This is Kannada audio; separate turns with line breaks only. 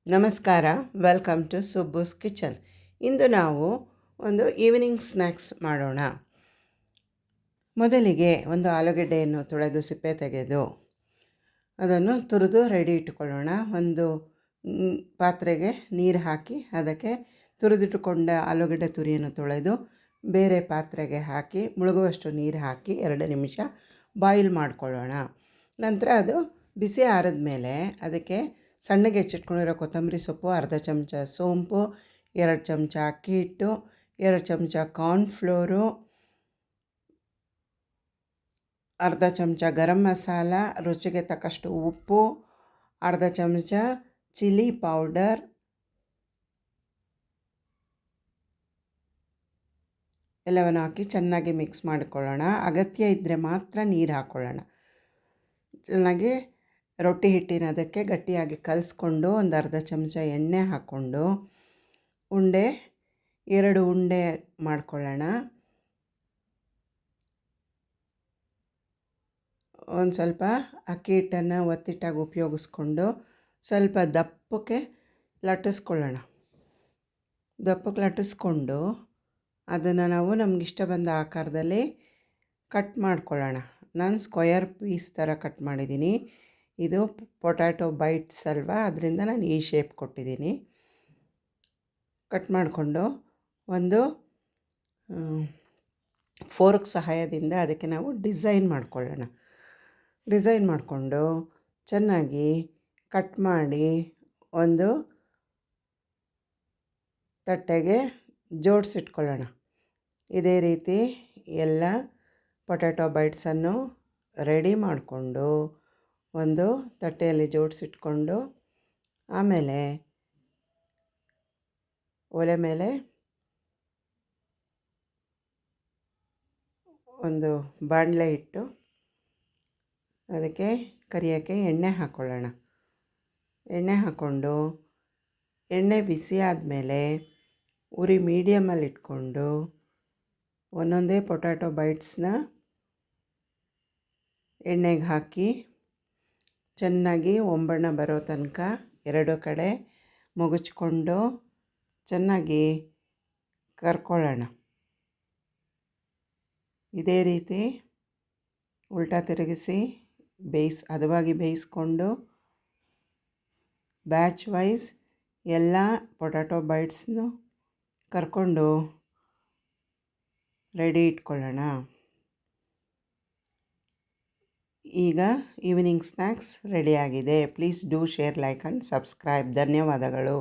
ನಮಸ್ಕಾರ, ವೆಲ್ಕಮ್ ಟು ಸುಬ್ಬುಸ್ ಕಿಚನ್. ಇಂದು ನಾವು ಒಂದು ಈವ್ನಿಂಗ್ ಸ್ನ್ಯಾಕ್ಸ್ ಮಾಡೋಣ. ಮೊದಲಿಗೆ ಒಂದು ಆಲೂಗಡ್ಡೆಯನ್ನು ತೊಳೆದು ಸಿಪ್ಪೆ ತೆಗೆದು ಅದನ್ನು ತುರಿದು ರೆಡಿ ಇಟ್ಟುಕೊಳ್ಳೋಣ. ಒಂದು ಪಾತ್ರೆಗೆ ನೀರು ಹಾಕಿ ಅದಕ್ಕೆ ತುರಿದಿಟ್ಟುಕೊಂಡ ಆಲೂಗಡ್ಡೆ ತುರಿಯನ್ನು ತೊಳೆದು ಬೇರೆ ಪಾತ್ರೆಗೆ ಹಾಕಿ ಮುಳುಗುವಷ್ಟು ನೀರು ಹಾಕಿ 2 ನಿಮಿಷ ಬಾಯ್ಲ್ ಮಾಡಿಕೊಳ್ಳೋಣ. ನಂತರ ಅದು ಬಿಸಿ ಆರಿದ ಮೇಲೆ ಅದಕ್ಕೆ ಸಣ್ಣಗೆ ಹೆಚ್ಚಿಟ್ಕೊಂಡಿರೋ ಕೊತ್ತಂಬರಿ ಸೊಪ್ಪು, ಅರ್ಧ ಚಮಚ ಸೋಂಪು, 2 ಚಮಚ ಅಕ್ಕಿ ಹಿಟ್ಟು, 2 ಚಮಚ ಕಾರ್ನ್ಫ್ಲೋರು, ಅರ್ಧ ಚಮಚ ಗರಂ ಮಸಾಲ, ರುಚಿಗೆ ತಕ್ಕಷ್ಟು ಉಪ್ಪು, ಅರ್ಧ ಚಮಚ ಚಿಲ್ಲಿ ಪೌಡರ್, ಎಲ್ಲವನ್ನು ಹಾಕಿ ಚೆನ್ನಾಗಿ ಮಿಕ್ಸ್ ಮಾಡಿಕೊಳ್ಳೋಣ. ಅಗತ್ಯ ಇದ್ದರೆ ಮಾತ್ರ ನೀರು ಹಾಕ್ಕೊಳ್ಳೋಣ. ಚೆನ್ನಾಗಿ ರೊಟ್ಟಿ ಹಿಟ್ಟಿನ ಅದಕ್ಕೆ ಗಟ್ಟಿಯಾಗಿ ಕಲಿಸ್ಕೊಂಡು ಒಂದು ಅರ್ಧ ಚಮಚ ಎಣ್ಣೆ ಹಾಕ್ಕೊಂಡು ಉಂಡೆ 2 ಉಂಡೆ ಮಾಡ್ಕೊಳ್ಳೋಣ. ಒಂದು ಸ್ವಲ್ಪ ಅಕ್ಕಿ ಹಿಟ್ಟನ್ನು ಒತ್ತಿಟ್ಟಾಗಿ ಉಪಯೋಗಿಸ್ಕೊಂಡು ಸ್ವಲ್ಪ ದಪ್ಪಕ್ಕೆ ಲಟ್ಟಿಸ್ಕೊಳ್ಳೋಣ. ದಪ್ಪಕ್ಕೆ ಲಟ್ಟಿಸ್ಕೊಂಡು ಅದನ್ನು ನಾವು ನಮಗಿಷ್ಟ ಬಂದ ಆಕಾರದಲ್ಲಿ ಕಟ್ ಮಾಡ್ಕೊಳ್ಳೋಣ. ನಾನು ಸ್ಕ್ವಯರ್ ಪೀಸ್ ಥರ ಕಟ್ ಮಾಡಿದ್ದೀನಿ. ಇದು ಪೊಟ್ಯಾಟೊ ಬೈಟ್ಸ್ ಅಲ್ವಾ, ಅದರಿಂದ ನಾನು ಈ ಶೇಪ್ ಕೊಟ್ಟಿದ್ದೀನಿ. ಕಟ್ ಮಾಡಿಕೊಂಡು ಒಂದು ಫೋರ್ಕ್ ಸಹಾಯದಿಂದ ಅದಕ್ಕೆ ನಾವು ಡಿಸೈನ್ ಮಾಡಿಕೊಳ್ಳೋಣ. ಡಿಸೈನ್ ಮಾಡಿಕೊಂಡು ಚೆನ್ನಾಗಿ ಕಟ್ ಮಾಡಿ ಒಂದು ತಟ್ಟೆಗೆ ಜೋಡಿಸಿಟ್ಕೊಳ್ಳೋಣ. ಇದೇ ರೀತಿ ಎಲ್ಲ ಪೊಟ್ಯಾಟೊ ಬೈಟ್ಸನ್ನು ರೆಡಿ ಮಾಡಿಕೊಂಡು ಒಂದು ತಟ್ಟೆಯಲ್ಲಿ ಜೋಡಿಸಿಟ್ಕೊಂಡು ಆಮೇಲೆ ಒಲೆ ಮೇಲೆ ಒಂದು ಬಾಣಲೆ ಇಟ್ಟು ಅದಕ್ಕೆ ಕರಿಯೋಕ್ಕೆ ಎಣ್ಣೆ ಹಾಕ್ಕೊಳ್ಳೋಣ. ಎಣ್ಣೆ ಹಾಕ್ಕೊಂಡು ಎಣ್ಣೆ ಬಿಸಿ ಆದಮೇಲೆ ಉರಿ ಮೀಡಿಯಮಲ್ಲಿ ಇಟ್ಕೊಂಡು ಒಂದೊಂದೇ ಪೊಟ್ಯಾಟೊ ಬೈಟ್ಸ್ನ ಎಣ್ಣೆಗೆ ಹಾಕಿ ಚೆನ್ನಾಗಿ ಒಂಬಣ್ಣ ಬರೋ ತನಕ 2 ಕಡೆ ಮುಗುಚ್ಕೊಂಡು ಚೆನ್ನಾಗಿ ಕರ್ಕೊಳ್ಳೋಣ. ಇದೇ ರೀತಿ ಉಲ್ಟಾ ತಿರುಗಿಸಿ ಹದವಾಗಿ ಬೇಯಿಸ್ಕೊಂಡು ಬ್ಯಾಚ್ ವೈಸ್ ಎಲ್ಲ ಪೊಟ್ಯಾಟೊ ಬೈಟ್ಸ್ನು ಕರ್ಕೊಂಡು ರೆಡಿ ಇಟ್ಕೊಳ್ಳೋಣ. ಈಗ ಈವ್ನಿಂಗ್ ಸ್ನ್ಯಾಕ್ಸ್ ರೆಡಿಯಾಗಿದೆ. Please do share, like and subscribe. ಧನ್ಯವಾದಗಳು.